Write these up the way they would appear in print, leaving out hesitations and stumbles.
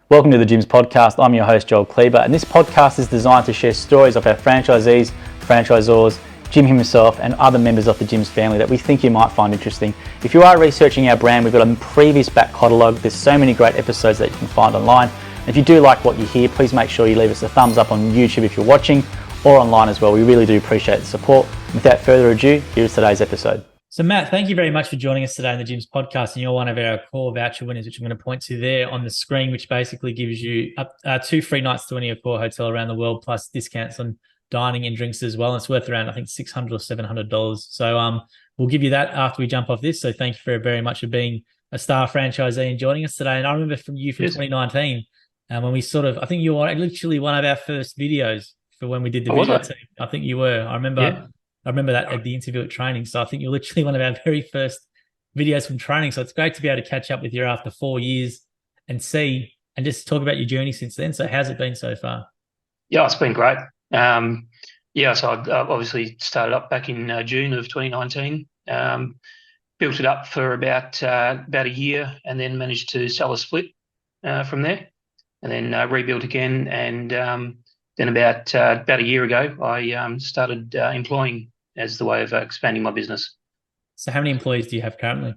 Welcome to the Gyms Podcast. I'm your host, Joel Kleber, and this podcast is designed to share stories of our franchisees, franchisors, Jim himself, and other members of the Gyms family that we think you might find interesting. If you are researching our brand, we've got a previous back catalogue. There's so many great episodes that you can find online. And if you do like what you hear, please make sure you leave us a thumbs up on YouTube if you're watching, or online as well. We really do appreciate the support. Without further ado, here's today's episode. So Matt, thank you very much for joining us today on the Gyms Podcast, and you're one of our core voucher winners, which I'm going to point to there on the screen, which basically gives you 2 free nights to any Accor hotel around the world, plus discounts on dining and drinks as well. And it's worth around, I think, $600 or $700. So we'll give you that after we jump off this. So thank you very much for being a star franchisee and joining us today. And I remember from 2019, when we I think you were literally one of our first videos for when we did the video team. I think you were. I remember that at the interview at training. So I think you're literally one of our very first videos from training. So it's great to be able to catch up with you after 4 years and just talk about your journey since then. So how's it been so far? Yeah, it's been great. So I obviously started up back in June of 2019, built it up for about a year, and then managed to sell a split from there, and then rebuilt again. And then about a year ago, I started employing as the way of expanding my business. So how many employees do you have currently?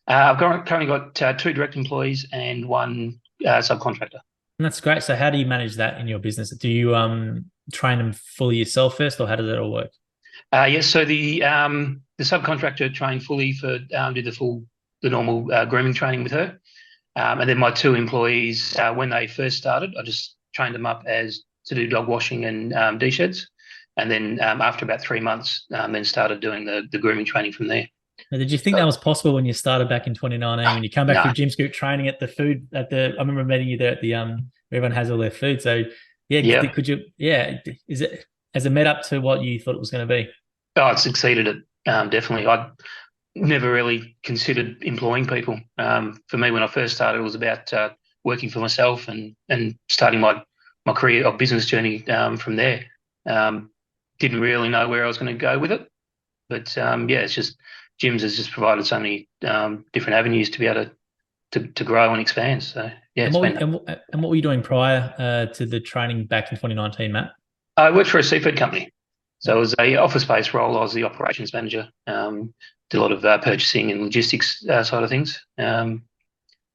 I've currently got 2 direct employees and 1 subcontractor. And that's great. So how do you manage that in your business? Do you train them fully yourself first, or how does that all work? Yes. So the subcontractor trained fully did the normal grooming training with her, and then my 2 employees, when they first started, I just trained them up to do dog washing and de-sheds, and then after about 3 months, then started doing the grooming training from there. Now, did you think that was possible when you started back in 2019? When you come back from Gym Scoop training at I remember meeting you there at the where everyone has all their food. So could you? Has it met up to what you thought it was going to be? Oh, it's exceeded it, definitely. I never really considered employing people. For me, when I first started, it was about working for myself and starting my career or business journey from there. Didn't really know where I was going to go with it, but it's just gyms has just provided so many different avenues to be able to grow and expand. So and what were you doing prior to the training back in 2019, Matt? I worked for a seafood company, so it was a office-based role. I was the operations manager. Did a lot of purchasing and logistics side of things, and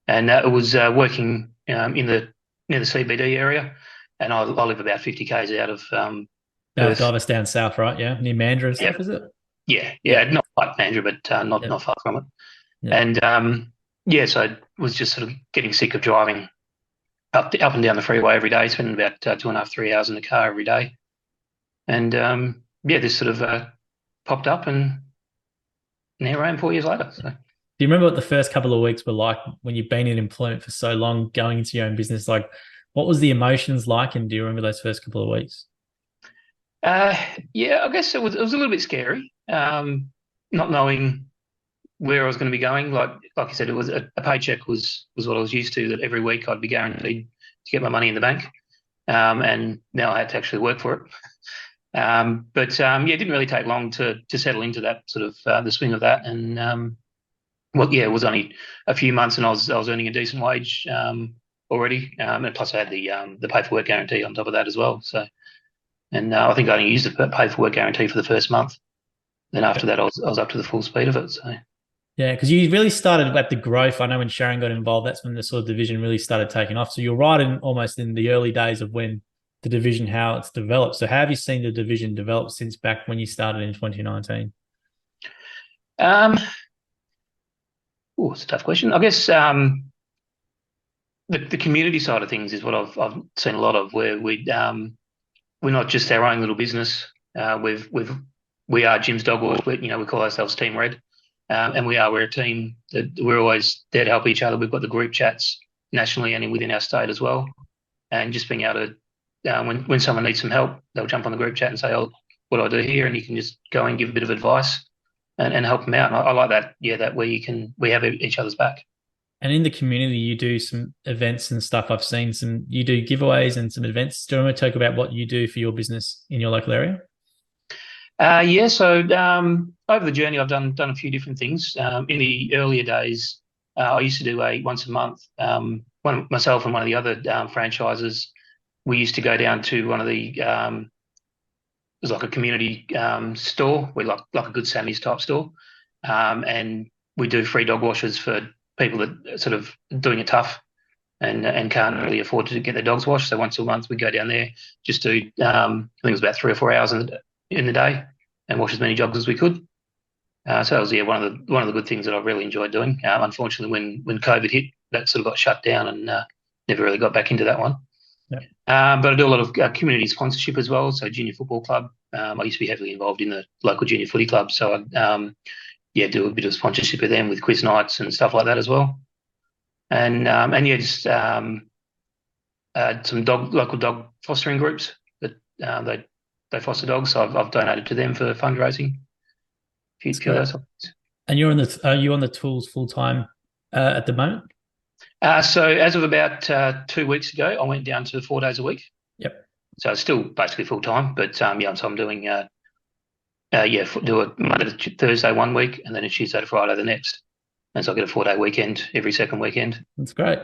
it was working near the CBD area. And I live about 50 k's out of Divers down south, right? Yeah, near Mandurah and stuff, is it? Yeah, not like Mandurah, but not far from it. Yeah. And so I was just sort of getting sick of driving up and down the freeway every day, spending about 2.5-3 hours in the car every day. And this sort of popped up, and now I am 4 years later. So. Do you remember what the first couple of weeks were like when you've been in employment for so long, going into your own business? Like, what was the emotions like, and do you remember those first couple of weeks? I guess it was a little bit scary, not knowing where I was going to be going. Like you said, it was a paycheck was what I was used to, that every week I'd be guaranteed to get my money in the bank, and now I had to actually work for it. It didn't really take long to settle into that sort of the swing of that, and it was only a few months, and I was earning a decent wage already, and plus I had the pay for work guarantee on top of that as well. So, and I think I only used the pay for work guarantee for the first month. Then after that, I was up to the full speed of it. So, yeah, because you really started at the growth. I know when Sharon got involved, that's when the sort of division really started taking off. So you're right almost in the early days of when the division, how it's developed. So how have you seen the division develop since back when you started in 2019? It's a tough question. I guess the community side of things is what I've seen a lot of, where we're not just our own little business. We are Jim's Dog Wash. We call ourselves Team Red, and we're a team that we're always there to help each other. We've got the group chats nationally and within our state as well, and just being able to when someone needs some help, they'll jump on the group chat and say, "Oh, what do I do here?" And you can just go and give a bit of advice and help them out. And I like that. Yeah, that we have each other's back. And in the community, you do some events and stuff. I've seen you do giveaways and some events. Do you want to talk about what you do for your business in your local area? So over the journey, I've done a few different things. In the earlier days, I used to do a once a month. Myself and one of the other franchises, we used to go down to one of the it was like a community store, we like a Good Sammy's type store, and we do free dog washes for people that are sort of doing it tough and can't really afford to get their dogs washed. So once a month we go down there, just do I think it was about 3 or 4 hours in the day, and wash as many dogs as we could. So that was one of the good things that I really enjoyed doing. Unfortunately, when COVID hit, that sort of got shut down, and never really got back into that one. Yep. But I do a lot of community sponsorship as well. So junior football club. I used to be heavily involved in the local junior footy club. So I do a bit of sponsorship with them with quiz nights and stuff like that as well. And just some local dog fostering groups that they foster dogs. So I've donated to them for fundraising. And are you on the tools full time at the moment? So as of about 2 weeks ago, I went down to 4 days a week. Yep. So it's still basically full time, but so I'm doing do a Monday to Thursday 1 week, and then a Tuesday to Friday the next, and so I get a 4-day weekend every second weekend. That's great.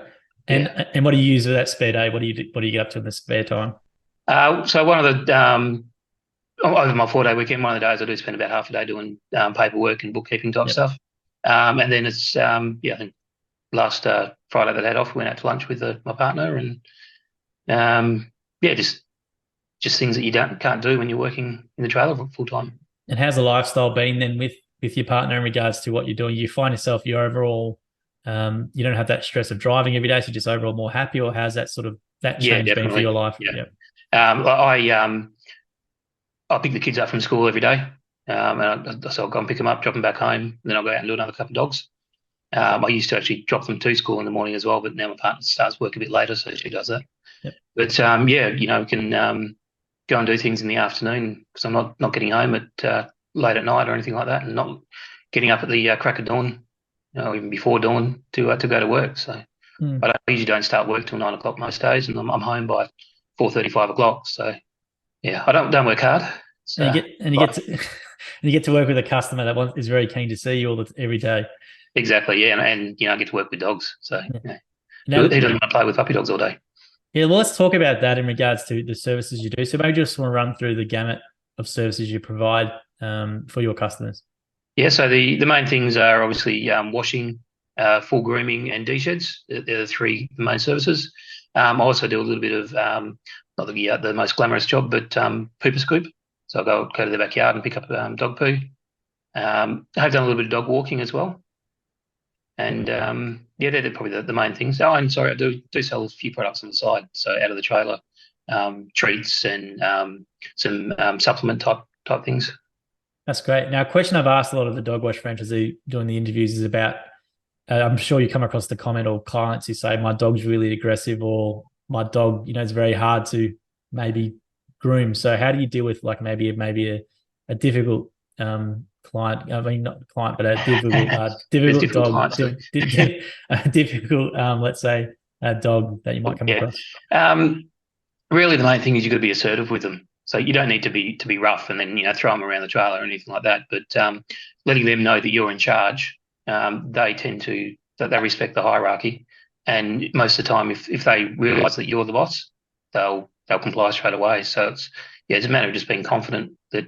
And what do you use for that spare day? What do you get up to in the spare time? So one of the over my 4-day weekend, one of the days I do spend about half a day doing paperwork and bookkeeping type stuff, and then it's I think last Friday that I had off, we went out to lunch with my partner, and just things that you can't do when you're working in the trailer full time. And how's the lifestyle been then with your partner in regards to what you're doing? You find yourself, you're overall, you don't have that stress of driving every day, so you're just overall more happy, or how's that change been for your life? Yeah. I pick the kids up from school every day, and so I'll go and pick them up, drop them back home, then I'll go out and do another couple of dogs. I used to actually drop them to school in the morning as well, but now my partner starts work a bit later, so she does that. Yep. But we can go and do things in the afternoon, because I'm not getting home at late at night or anything like that, and not getting up at the crack of dawn, even before dawn to go to work. So I usually don't start work till 9 o'clock most days, and I'm home by 4:30, 5 o'clock. So yeah, I don't work hard. So, and you get to work with a customer that is very keen to see you every day. Exactly, yeah, and I get to work with dogs. So who doesn't want to play with puppy dogs all day? Yeah, well, let's talk about that in regards to the services you do. So maybe just want to run through the gamut of services you provide for your customers. Yeah, so the main things are obviously washing, full grooming, and D-sheds. They're the three main services. I also do a little bit of not the most glamorous job, but pooper scoop. So I'll go to the backyard and pick up dog poo. I have done a little bit of dog walking as well. And they're probably the main things. Oh, and sorry, I do sell a few products on the side. So out of the trailer, treats and some supplement type things. That's great. Now, a question I've asked a lot of the dog wash franchisee doing the interviews is about, I'm sure you come across the comment or clients who say, my dog's really aggressive, or my dog, it's very hard to maybe groom. So how do you deal with like maybe a difficult client? I mean, not client, but a difficult dog, a difficult, let's say, a dog that you might come across? Really, the main thing is you've got to be assertive with them. So you don't need to be rough and then throw them around the trailer or anything like that. But letting them know that you're in charge, they tend to they respect the hierarchy, and most of the time, if they realise that you're the boss, they'll comply straight away. So it's a matter of just being confident that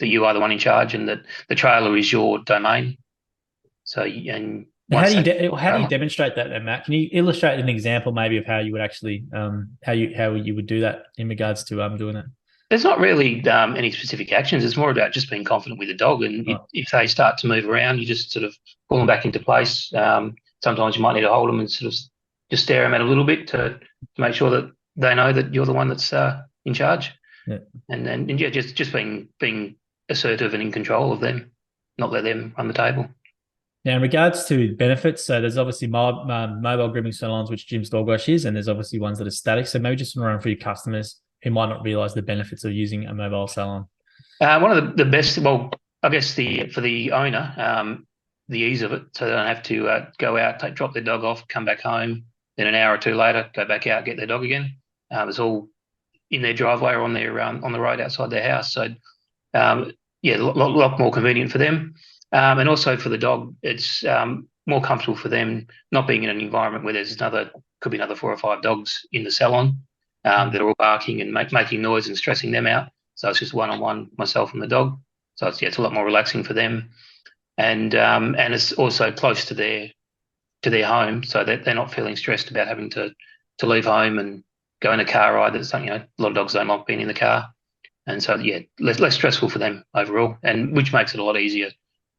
you are the one in charge and that the trailer is your domain. So how do you demonstrate that then, Matt? Can you illustrate an example maybe of how you would actually how you would do that in regards to doing that? There's not really any specific actions. It's more about just being confident with the dog, and if they start to move around, you just sort of pull them back into place. Sometimes you might need to hold them and sort of just stare them at a little bit to make sure that they know that you're the one that's in charge. Yeah. And then just being assertive and in control of them, not let them run the table. Now, in regards to benefits, so there's obviously mobile grooming salons, which Jim's Dog Wash is, and there's obviously ones that are static. So maybe just run for your customers who might not realise the benefits of using a mobile salon. One of the best, well, I guess for the owner, the ease of it, so they don't have to go out, drop their dog off, come back home, then an hour or two later, go back out, get their dog again. It's all in their driveway or on the road outside their house. So, a lot more convenient for them. And also for the dog, it's more comfortable for them not being in an environment where could be another 4 or 5 dogs in the salon that are all barking and making noise and stressing them out. So it's just one-on-one, myself and the dog. So it's a lot more relaxing for them, and it's also close to their home, so that they're not feeling stressed about having to leave home and go in a car ride. That's something, a lot of dogs don't like being in the car, and so less stressful for them overall, and which makes it a lot easier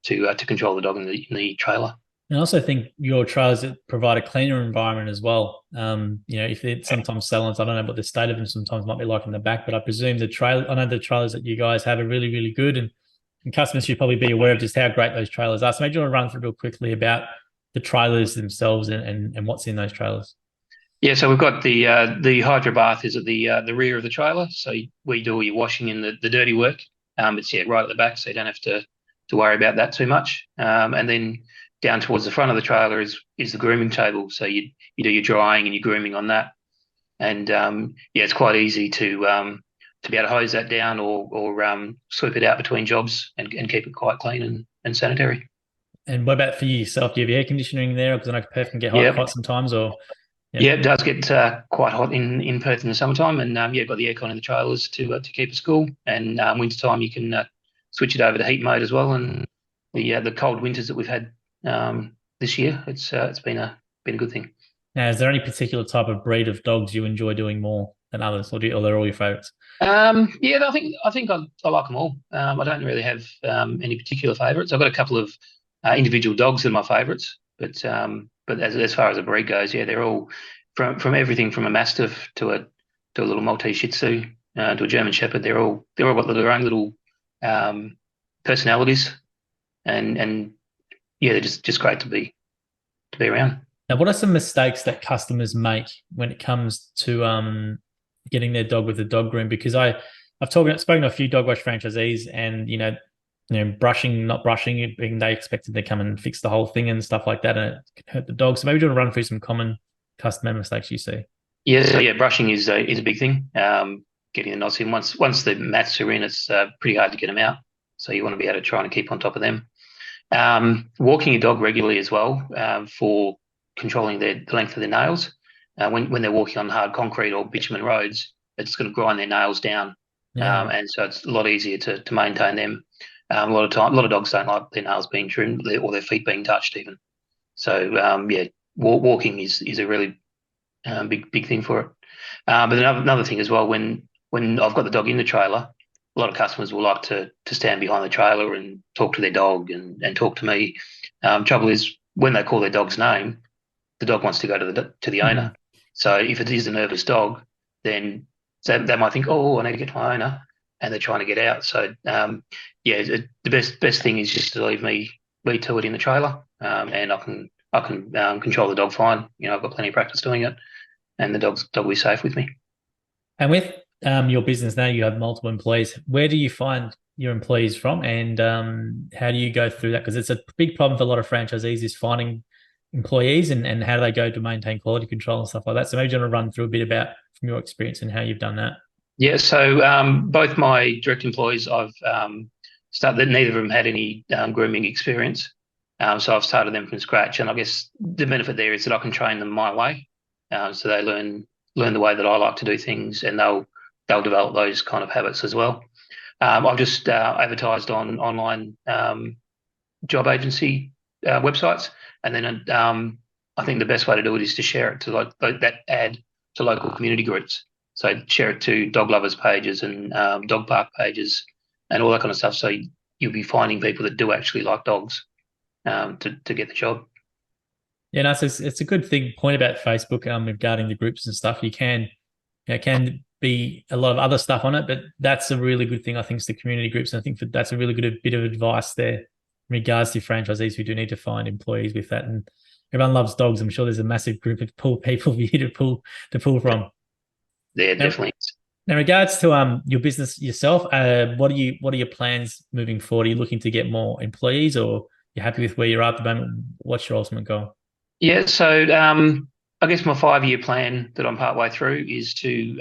to control the dog in the trailer. And I also think your trailers provide a cleaner environment as well. If it's sometimes salons, I don't know what the state of them sometimes might be like in the back, but I presume I know the trailers that you guys have are really, really good, and customers should probably be aware of just how great those trailers are. So maybe you want to run through real quickly about the trailers themselves and what's in those trailers. Yeah, so we've got the hydro bath is at the rear of the trailer, so we do all your washing and the dirty work. It's right at the back, so you don't have to worry about that too much. And then down towards the front of the trailer is the grooming table, so you do your drying and your grooming on that. And it's quite easy to be able to hose that down or sweep it out between jobs and keep it quite clean and sanitary. And what about for yourself? Do you have air conditioning there? Because I know Perth can get hot sometimes, or yeah, it does get quite hot in Perth in the summertime, and got the aircon in the trailers to keep us cool. And wintertime you can switch it over to heat mode as well. And the cold winters that we've had this year, it's been a good thing. Now, is there any particular type of breed of dogs you enjoy doing more than others, or they're all your favourites? I think I like them all. I don't really have any particular favourites. I've got a couple of individual dogs that are my favourites, but as far as a breed goes, they're all from everything from a Mastiff to a little Maltese Shih Tzu to a German Shepherd. They're all got their own little personalities, and they're just great to be around. Now, what are some mistakes that customers make when it comes to getting their dog with a dog groom? Because I've spoken to a few dog wash franchisees, and brushing, not brushing, they expected to come and fix the whole thing and stuff like that, and it can hurt the dog. So maybe you want to run through some common customer mistakes you see. Brushing is a big thing. Getting the knots in once the mats are in, it's pretty hard to get them out. So you want to be able to try and keep on top of them. Walking your dog regularly as well for controlling the length of their nails. When they're walking on hard concrete or bitumen roads, it's going to grind their nails down, and so it's a lot easier to maintain them. A lot of dogs don't like their nails being trimmed or their feet being touched even. So walking is a really big thing for it. But another thing as well, when I've got the dog in the trailer, a lot of customers will like to stand behind the trailer and talk to their dog and talk to me. Trouble is, when they call their dog's name, the dog wants to go to the owner. So if it is a nervous dog, then they might think, I need to get to my owner, and they're trying to get out. So the best thing is just to leave me to it in the trailer, and I can control the dog fine. I've got plenty of practice doing it, and the dog will be safe with me. And with your business now, you have multiple employees. Where do you find your employees from, and how do you go through that? Because it's a big problem for a lot of franchisees is finding employees and how do they go to maintain quality control and stuff like that. So maybe you want to run through a bit about from your experience and how you've done that. Yeah, so both my direct employees, I've started. Neither of them had any grooming experience, so I've started them from scratch. And I guess the benefit there is that I can train them my way, so they learn the way that I like to do things, and they'll develop those kind of habits as well. I've just advertised on online job agency websites, and then I think the best way to do it is to share it to that ad to local community groups. So share it to dog lovers pages and dog park pages and all that kind of stuff. So you'll be finding people that do actually like dogs to get the job. Yeah, no, so it's a good point about Facebook regarding the groups and stuff. You can be a lot of other stuff on it, but that's a really good thing. I think it's the community groups, and I think that's a really good bit of advice there in regards to franchisees who do need to find employees with that. And everyone loves dogs. I'm sure there's a massive group of people for you to pull from. Yeah, definitely. Now, in regards to your business yourself, what are your plans moving forward? Are you looking to get more employees, or you're happy with where you're at the moment? What's your ultimate goal? Yeah, so I guess my 5-year plan that I'm partway through is to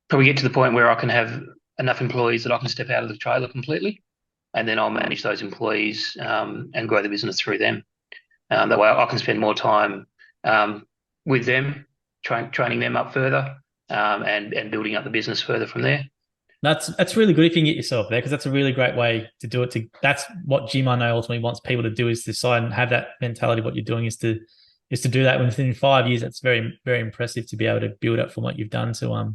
probably get to the point where I can have enough employees that I can step out of the trailer completely, and then I'll manage those employees and grow the business through them. That way I can spend more time with them, training them up further, and building up the business further from there. That's really good if you can get yourself there, because that's a really great way to do it. That's what Jim, I know, ultimately wants people to do, is to decide and have that mentality. What you're doing is to do that within 5 years. That's very, very impressive to be able to build up from what you've done to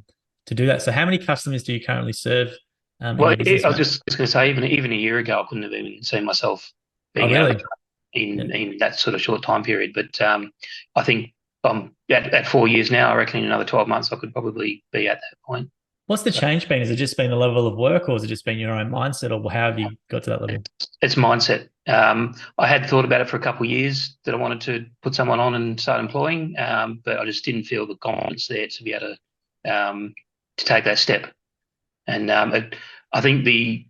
do that. So how many customers do you currently serve? Well, I was just going to say, even a year ago, I couldn't have even seen myself being able to in that sort of short time period. But I think at 4 years now, I reckon in another 12 months, I could probably be at that point. What's the change been? Has it just been the level of work, or has it just been your own mindset, or how have you got to that level? It's mindset. I had thought about it for a couple of years that I wanted to put someone on and start employing, but I just didn't feel the confidence there to be able to take that step. And I think the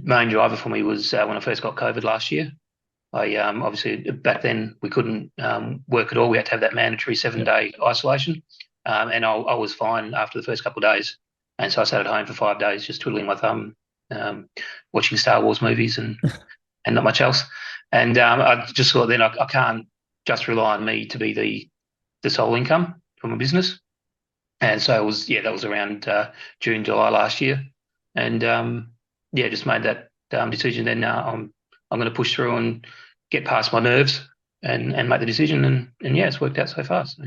main driver for me was when I first got COVID last year. I obviously back then we couldn't work at all. We had to have that mandatory 7-day isolation, and I was fine after the first couple of days. And so I sat at home for 5 days, just twiddling my thumb, watching Star Wars movies and not much else. And I just thought then I can't just rely on me to be the sole income for my business. And so that was around June, July last year. And just made that decision. Then I'm going to push through and get past my nerves and make the decision. And it's worked out so far. So.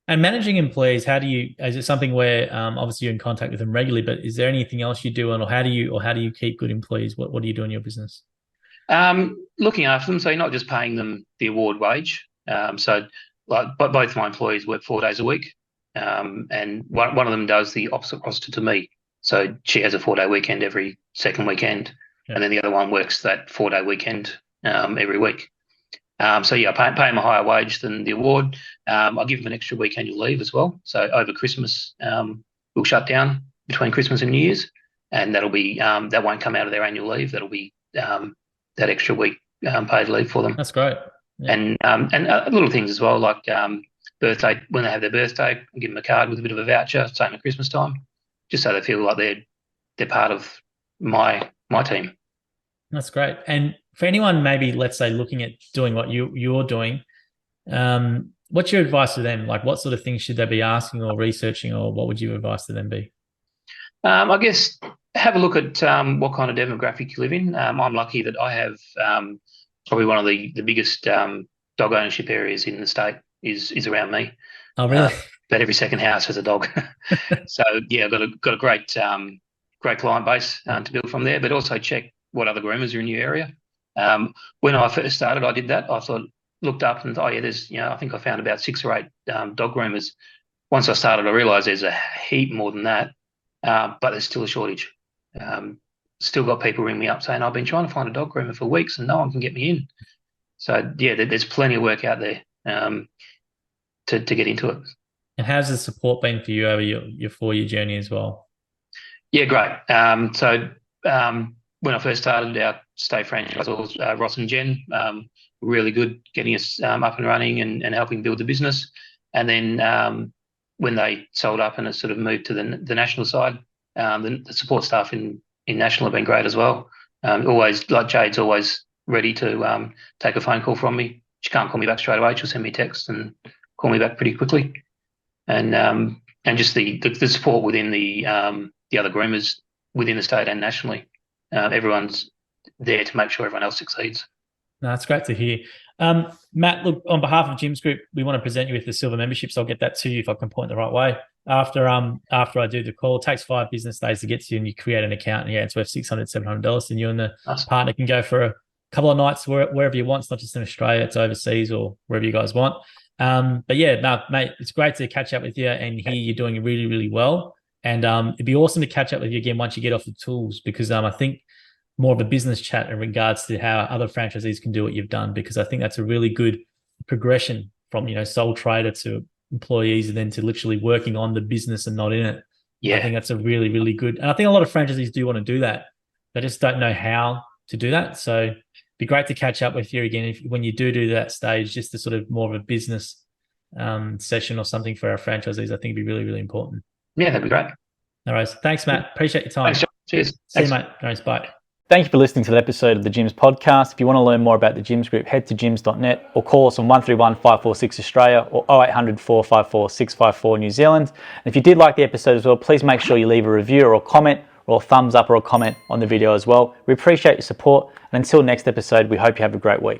And managing employees, is it something where obviously you're in contact with them regularly, but is there anything else you do, or how do you keep good employees? What do you do in your business? Looking after them, so you're not just paying them the award wage. So both my employees work 4 days a week, and one of them does the opposite roster to me. So she has a 4-day weekend every second weekend, and then the other one works that 4-day weekend every week. I pay them a higher wage than the award. I give them an extra week annual leave as well. So over Christmas, we'll shut down between Christmas and New Year's, and that'll be that won't come out of their annual leave. That'll be that extra week paid leave for them. That's great. Yeah. And little things as well, like birthday, when they have their birthday, I give them a card with a bit of a voucher, same at Christmas time, just so they feel like they're part of my team. That's great. And for anyone maybe, let's say, looking at doing what you're doing, what's your advice to them? Like, what sort of things should they be asking or researching, or what would your advice to them be? I guess have a look at what kind of demographic you live in. I'm lucky that I have probably one of the biggest dog ownership areas in the state is around me. Oh, really? But every second house has a dog. So I've got a great client base to build from there. But also check what other groomers are in your area. When I first started, I did that. I looked up and there's I think I found about 6 or 8 dog groomers. Once I started, I realised there's a heap more than that, but there's still a shortage. Still got people ring me up saying, I've been trying to find a dog groomer for weeks and no one can get me in. So there's plenty of work out there to get into it. And how's the support been for you over your 4-year journey as well? Yeah, great. When I first started, our state franchisors, Ross and Jen, were really good getting us up and running and helping build the business. And then when they sold up and it sort of moved to the national side, the support staff in national have been great as well. Always, like Jade's always ready to take a phone call from me. She can't call me back straight away. She'll send me a text and call me back pretty quickly. And just the support within the other groomers within the state and nationally. Everyone's there to make sure everyone else succeeds. No, that's great to hear. Matt, look, on behalf of Jim's Group, we want to present you with the silver membership. So I'll get that to you if I can point the right way. After I do the call, it takes 5 business days to get to you, and you create an account, and it's worth $600, $700. And you and the partner can go for a couple of nights wherever you want. It's not just in Australia, it's overseas or wherever you guys want. But yeah, no, mate, it's great to catch up with you and hear you're doing really, really well. And it'd be awesome to catch up with you again once you get off the tools, because I think more of a business chat in regards to how other franchisees can do what you've done, because I think that's a really good progression from, sole trader to employees and then to literally working on the business and not in it. Yeah. I think that's a really, really good. And I think a lot of franchisees do want to do that. They just don't know how to do that. So it'd be great to catch up with you again when you do that stage, just to sort of more of a business session or something for our franchisees. I think it'd be really, really important. Yeah, that'd be great. All right. Thanks, Matt. Appreciate your time. Thanks, John. Cheers. See you, mate. All right, bye. Thank you for listening to the episode of the Gyms podcast. If you want to learn more about the Gyms Group, head to gyms.net or call us on 131 546 Australia or 0800 454 654 New Zealand. And if you did like the episode as well, please make sure you leave a review or a comment or a thumbs up or a comment on the video as well. We appreciate your support. And until next episode, we hope you have a great week.